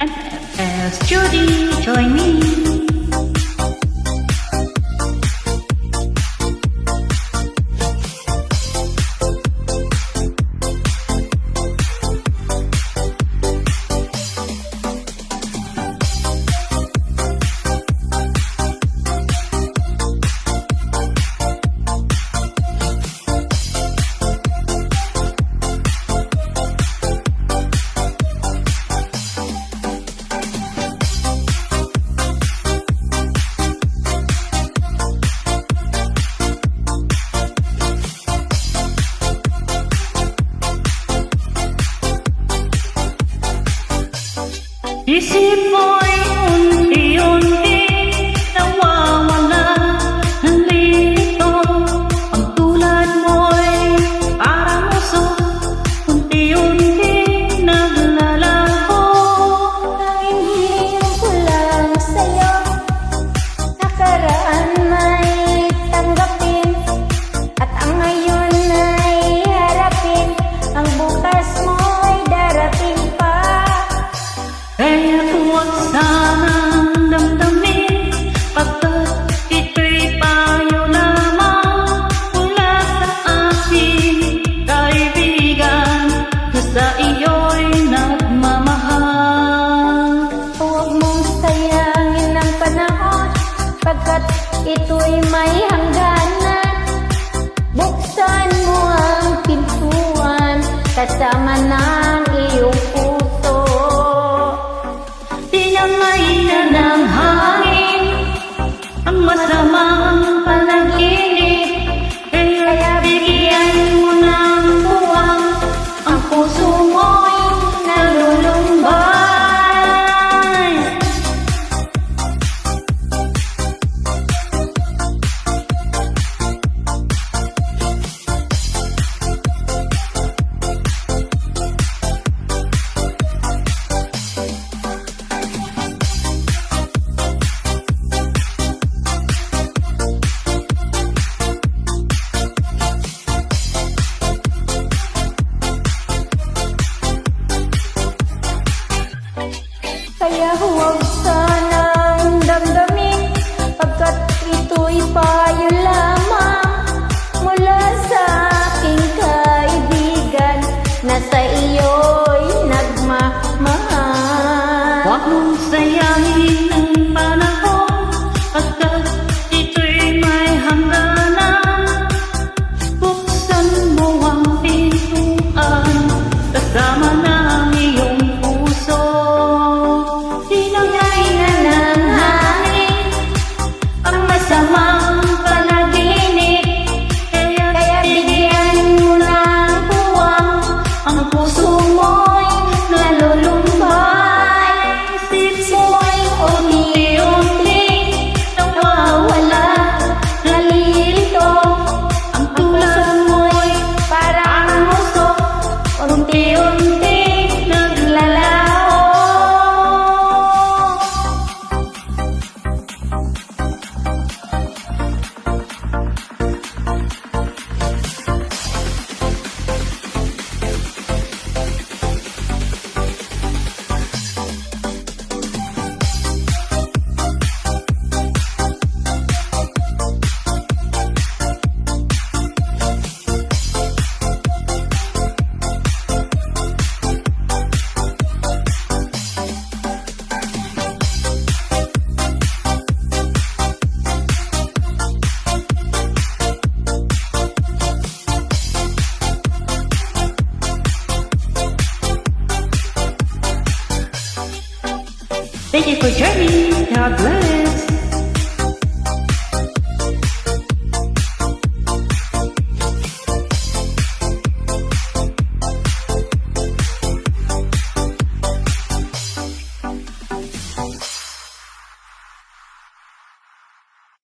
MFS Judy, join me. Isip mo'y unti-unti nawawala ng lito. Ang tulad mo'y parang uso, unti-unti naglalaho. Ang hinihingi ko lang sa'yo, nakaraan may tanggapin, at ang ngayon ay harapin. Ang bukas mo'y darating pa. Kaya huwag sanang damdamin, pagkat ito'y payo lamang mula sa aking kaibigan na sa iyo'y nagmamahal. Huwag mong sayangin ang panahon, pagkat ito'y may hangganan. Buksan mo ang pintuan, kasama ng iyong puso. Tinangay na ng hangin ang masamang panaginip, kaya bigyan mo ng buwang ang puso mo'y nalulumbay. Kaya huwag sanang damdamin, pagkat ito'y payo lamang mula sa aking kaibigan na sa iyo'y nagmamahal. Huwag mong sayangin ang panahon, pagkat ito'y may hangganan. Buksan mo ang pintuan, kasama ng iyong puso. Tinangay na ng hangin Ang masamang panaginip, kaya bigyan mo ng buwang ang puso mo'y nalulumbay. Isip Mo'y unti-unti nawawala, nalilito. ang tulad mo'y Parang uso, unti-unti naglalaho. Thank you for joining. God bless.